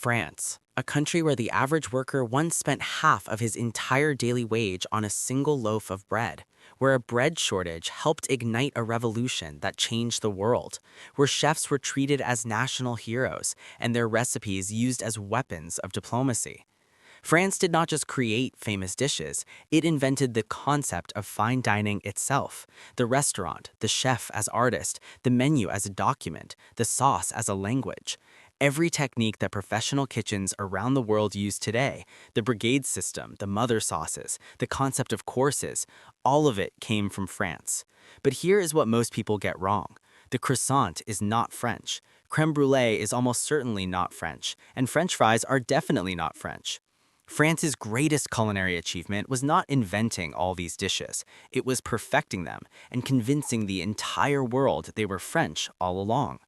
France, a country where the average worker once spent half of his entire daily wage on a single loaf of bread, where a bread shortage helped ignite a revolution that changed the world, where chefs were treated as national heroes and their recipes used as weapons of diplomacy. France did not just create famous dishes, it invented the concept of fine dining itself. The restaurant, the chef as artist, the menu as a document, the sauce as a language. Every technique that professional kitchens around the world use today, the brigade system, the mother sauces, the concept of courses, all of it came from France. But here is what most people get wrong. The croissant is not French. Crème brûlée is almost certainly not French, and French fries are definitely not French. France's greatest culinary achievement was not inventing all these dishes, it was perfecting them and convincing the entire world they were French all along.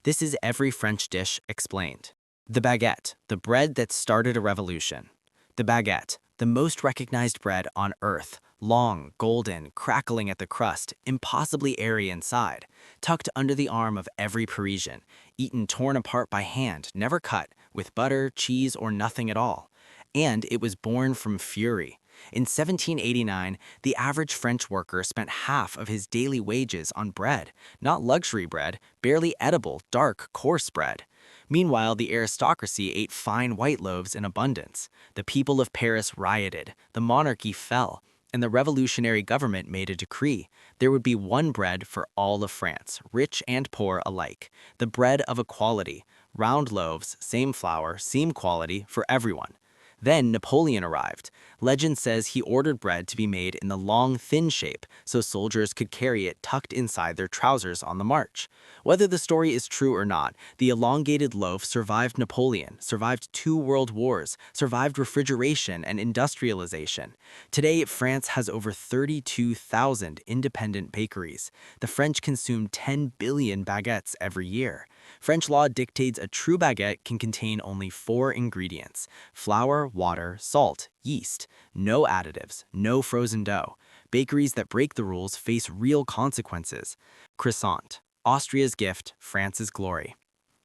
This is every French dish explained. The baguette, the bread that started a revolution. The baguette, the most recognized bread on earth, long, golden, crackling at the crust, impossibly airy inside, tucked under the arm of every Parisian, eaten torn apart by hand, never cut, with butter, cheese, or nothing at all. And it was born from fury. In 1789, the average French worker spent half of his daily wages on bread, not luxury bread, barely edible, dark, coarse bread. Meanwhile, the aristocracy ate fine white loaves in abundance. The people of Paris rioted, the monarchy fell, and the revolutionary government made a decree. There would be one bread for all of France, rich and poor alike. The bread of equality, round loaves, same flour, same quality for everyone. Then Napoleon arrived. Legend says he ordered bread to be made in the long, thin shape so soldiers could carry it tucked inside their trousers on the march. Whether the story is true or not, the elongated loaf survived Napoleon, survived 2 world wars, survived refrigeration and industrialization. Today, France has over 32,000 independent bakeries. The French consume 10 billion baguettes every year. French law dictates a true baguette can contain only 4 ingredients: flour, water, salt, yeast. No additives, no frozen dough. Bakeries that break the rules face real consequences. Croissant, Austria's gift, France's glory.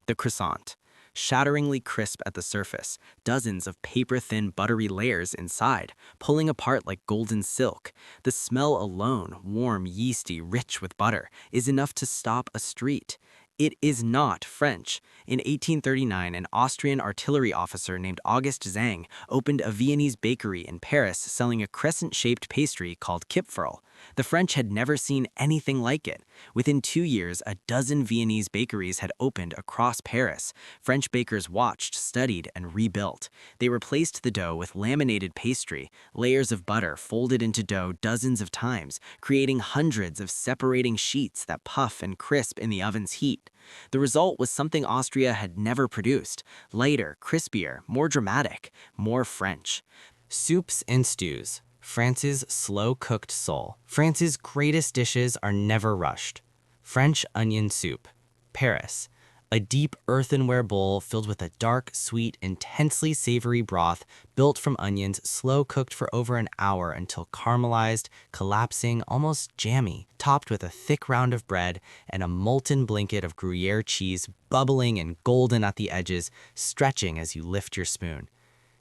The croissant, shatteringly crisp at the surface, dozens of paper-thin buttery layers inside, pulling apart like golden silk. The smell alone, warm, yeasty, rich with butter, is enough to stop a street. It is not French. In 1839, an Austrian artillery officer named August Zang opened a Viennese bakery in Paris selling a crescent-shaped pastry called Kipferl. The French had never seen anything like it. Within 2 years, a dozen Viennese bakeries had opened across Paris. French bakers watched, studied, and rebuilt. They replaced the dough with laminated pastry, layers of butter folded into dough dozens of times, creating hundreds of separating sheets that puff and crisp in the oven's heat. The result was something Austria had never produced: lighter, crispier, more dramatic, more French. Soups and stews. France's slow-cooked soul. France's greatest dishes are never rushed. French onion soup. Paris. A deep earthenware bowl filled with a dark, sweet, intensely savory broth built from onions slow-cooked for over an hour until caramelized, collapsing, almost jammy, topped with a thick round of bread and a molten blanket of Gruyere cheese bubbling and golden at the edges, stretching as you lift your spoon.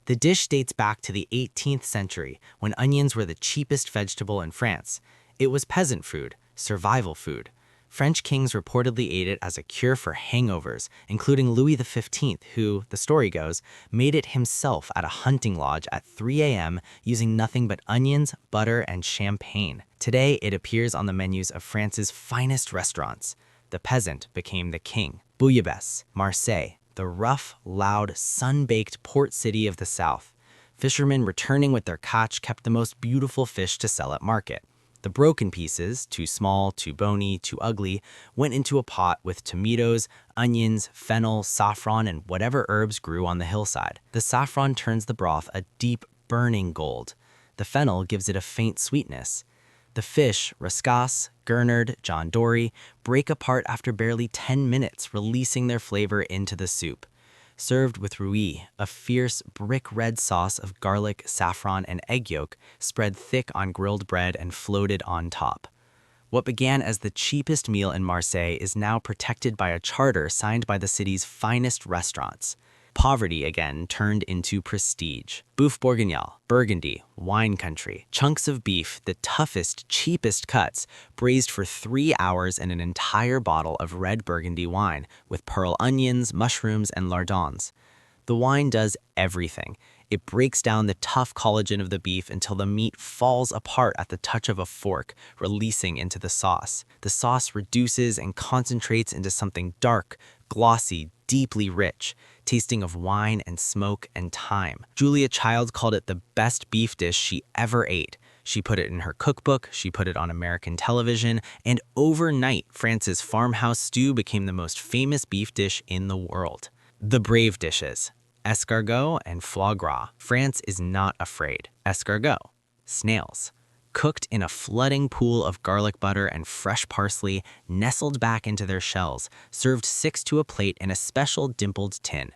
The dish dates back to the 18th century, when onions were the cheapest vegetable in France. It was peasant food, survival food. French kings reportedly ate it as a cure for hangovers, including Louis XV, who, the story goes, made it himself at a hunting lodge at 3 a.m. using nothing but onions, butter, and champagne. Today, it appears on the menus of France's finest restaurants. The peasant became the king. Bouillabaisse, Marseille, the rough, loud, sun-baked port city of the south. Fishermen returning with their catch kept the most beautiful fish to sell at market. The broken pieces, too small, too bony, too ugly, went into a pot with tomatoes, onions, fennel, saffron, and whatever herbs grew on the hillside. The saffron turns the broth a deep, burning gold. The fennel gives it a faint sweetness. The fish, rascasse, gurnard, John Dory, break apart after barely 10 minutes, releasing their flavor into the soup. Served with riots, a fierce brick-red sauce of garlic, saffron, and egg yolk spread thick on grilled bread and floated on top. What began as the cheapest meal in Marseille is now protected by a charter signed by the city's finest restaurants. Poverty again turned into prestige. Boeuf bourguignon, Burgundy, wine country. Chunks of beef, the toughest, cheapest cuts, braised for 3 hours in an entire bottle of red Burgundy wine with pearl onions, mushrooms, and lardons. The wine does everything. It breaks down the tough collagen of the beef until the meat falls apart at the touch of a fork, releasing into the sauce. The sauce reduces and concentrates into something dark, glossy, deeply rich, tasting of wine and smoke and thyme. Julia Child called it the best beef dish she ever ate. She put it in her cookbook, she put it on American television, and overnight, France's farmhouse stew became the most famous beef dish in the world. The brave dishes. Escargot and foie gras. France is not afraid. Escargot. Snails. Cooked in a flooding pool of garlic butter and fresh parsley, nestled back into their shells, served 6 to a plate in a special dimpled tin.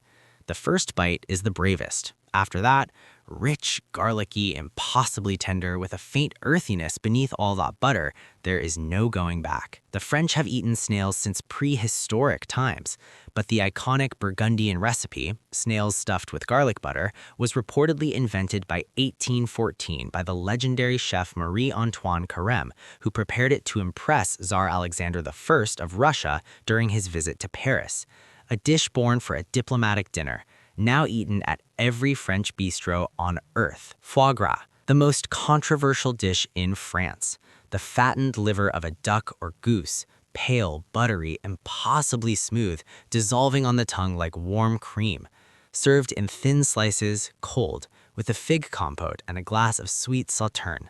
The first bite is the bravest. After that, rich, garlicky, impossibly tender with a faint earthiness beneath all that butter, there is no going back. The French have eaten snails since prehistoric times, but the iconic Burgundian recipe, snails stuffed with garlic butter, was reportedly invented by 1814 by the legendary chef Marie-Antoine Carême, who prepared it to impress Tsar Alexander I of Russia during his visit to Paris. A dish born for a diplomatic dinner, now eaten at every French bistro on earth. Foie gras, the most controversial dish in France. The fattened liver of a duck or goose, pale, buttery, impossibly smooth, dissolving on the tongue like warm cream. Served in thin slices, cold, with a fig compote and a glass of sweet sauterne.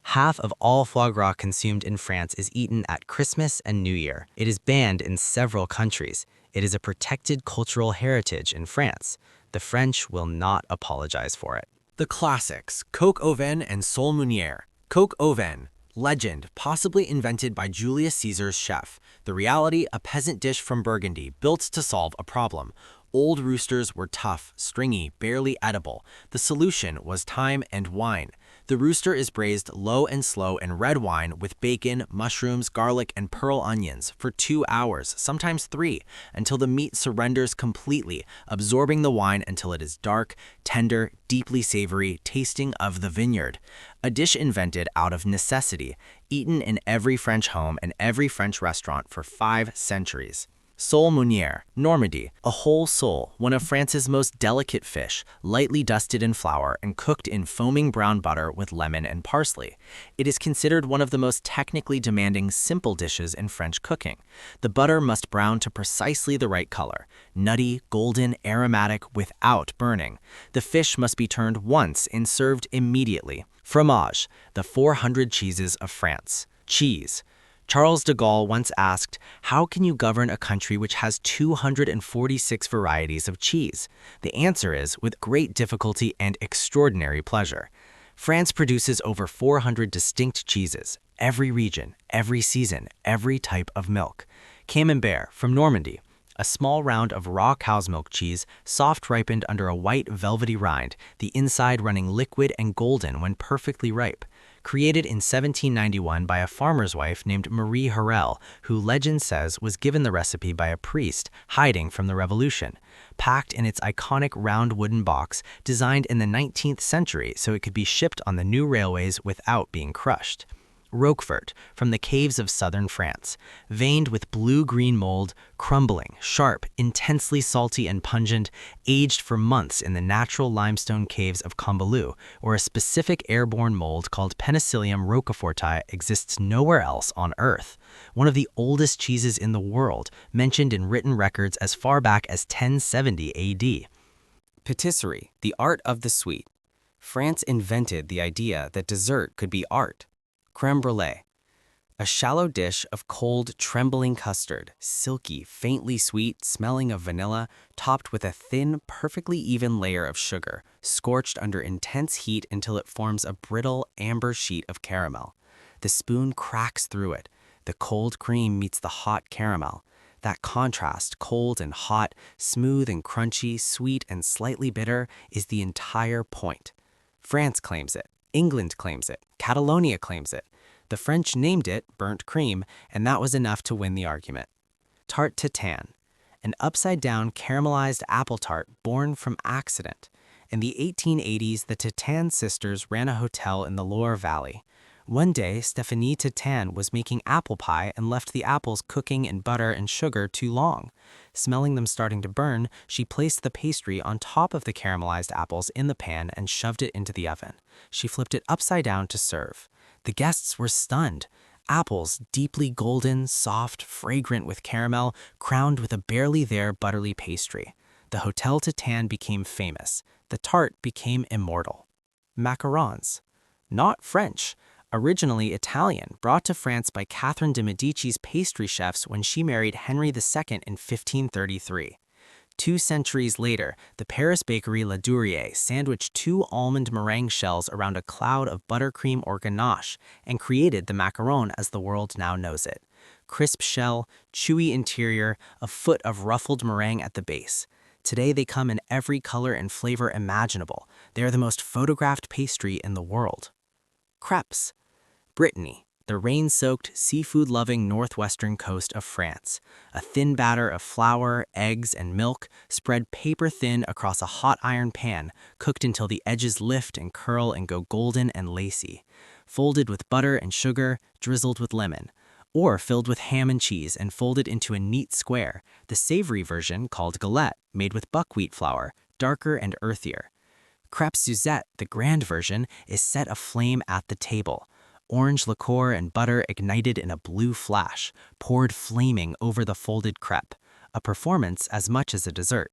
Half of all foie gras consumed in France is eaten at Christmas and New Year. It is banned in several countries. It is a protected cultural heritage in France. The French will not apologize for it. The classics, coq au vin and sole meunière. Coq au vin, legend, possibly invented by Julius Caesar's chef. The reality, a peasant dish from Burgundy, built to solve a problem. Old roosters were tough, stringy, barely edible. The solution was thyme and wine. The rooster is braised low and slow in red wine with bacon, mushrooms, garlic, and pearl onions for 2 hours, sometimes 3, until the meat surrenders completely, absorbing the wine until it is dark, tender, deeply savory, tasting of the vineyard. A dish invented out of necessity, eaten in every French home and every French restaurant for 5 centuries. Sole meunière, Normandy, a whole sole, one of France's most delicate fish, lightly dusted in flour and cooked in foaming brown butter with lemon and parsley. It is considered one of the most technically demanding simple dishes in French cooking. The butter must brown to precisely the right color, nutty, golden, aromatic, without burning. The fish must be turned once and served immediately. Fromage, the 400 cheeses of France. Cheese. Charles de Gaulle once asked, "How can you govern a country which has 246 varieties of cheese?" The answer is, with great difficulty and extraordinary pleasure. France produces over 400 distinct cheeses, every region, every season, every type of milk. Camembert, from Normandy. A small round of raw cow's milk cheese, soft ripened under a white velvety rind, the inside running liquid and golden when perfectly ripe. Created in 1791 by a farmer's wife named Marie Harel, who legend says was given the recipe by a priest hiding from the revolution. Packed in its iconic round wooden box, designed in the 19th century so it could be shipped on the new railways without being crushed. Roquefort, from the caves of southern France, veined with blue-green mold, crumbling, sharp, intensely salty and pungent, aged for months in the natural limestone caves of Camembert, where a specific airborne mold called Penicillium roqueforti exists nowhere else on Earth. One of the oldest cheeses in the world, mentioned in written records as far back as 1070 AD. Patisserie, the art of the sweet. France invented the idea that dessert could be art. Crème brûlée, a shallow dish of cold, trembling custard, silky, faintly sweet, smelling of vanilla, topped with a thin, perfectly even layer of sugar, scorched under intense heat until it forms a brittle, amber sheet of caramel. The spoon cracks through it. The cold cream meets the hot caramel. That contrast, cold and hot, smooth and crunchy, sweet and slightly bitter, is the entire point. France claims it. England claims it. Catalonia claims it. The French named it burnt cream, and that was enough to win the argument. Tarte tatin, an upside-down caramelized apple tart born from accident. In the 1880s, the Tatin sisters ran a hotel in the Loire Valley. One day, Stéphanie Tatin was making apple pie and left the apples cooking in butter and sugar too long. Smelling them starting to burn, she placed the pastry on top of the caramelized apples in the pan and shoved it into the oven. She flipped it upside down to serve. The guests were stunned. Apples, deeply golden, soft, fragrant with caramel, crowned with a barely there buttery pastry. The Hotel Tatin became famous. The tart became immortal. Macarons. Not French. Originally Italian, brought to France by Catherine de' Medici's pastry chefs when she married Henry II in 1533. 2 centuries later, the Paris bakery La Durier sandwiched 2 almond meringue shells around a cloud of buttercream or ganache and created the macaron as the world now knows it. Crisp shell, chewy interior, a foot of ruffled meringue at the base. Today they come in every color and flavor imaginable. They are the most photographed pastry in the world. Crêpes. Brittany, the rain-soaked, seafood-loving northwestern coast of France. A thin batter of flour, eggs, and milk spread paper-thin across a hot iron pan, cooked until the edges lift and curl and go golden and lacy. Folded with butter and sugar, drizzled with lemon. Or filled with ham and cheese and folded into a neat square, the savory version, called galette, made with buckwheat flour, darker and earthier. Crêpe Suzette, the grand version, is set aflame at the table. Orange liqueur and butter ignited in a blue flash, poured flaming over the folded crêpe, a performance as much as a dessert.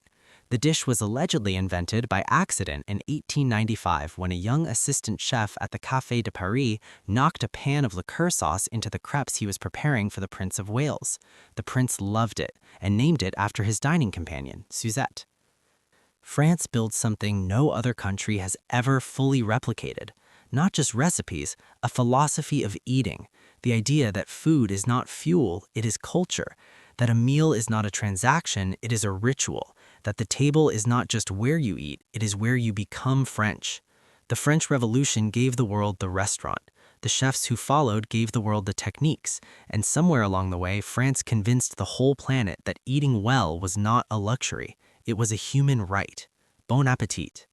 The dish was allegedly invented by accident in 1895 when a young assistant chef at the Café de Paris knocked a pan of liqueur sauce into the crêpes he was preparing for the Prince of Wales. The prince loved it and named it after his dining companion, Suzette. France builds something no other country has ever fully replicated. Not just recipes, a philosophy of eating. The idea that food is not fuel, it is culture. That a meal is not a transaction, it is a ritual. That the table is not just where you eat, it is where you become French. The French Revolution gave the world the restaurant. The chefs who followed gave the world the techniques. And somewhere along the way, France convinced the whole planet that eating well was not a luxury. It was a human right. Bon appétit.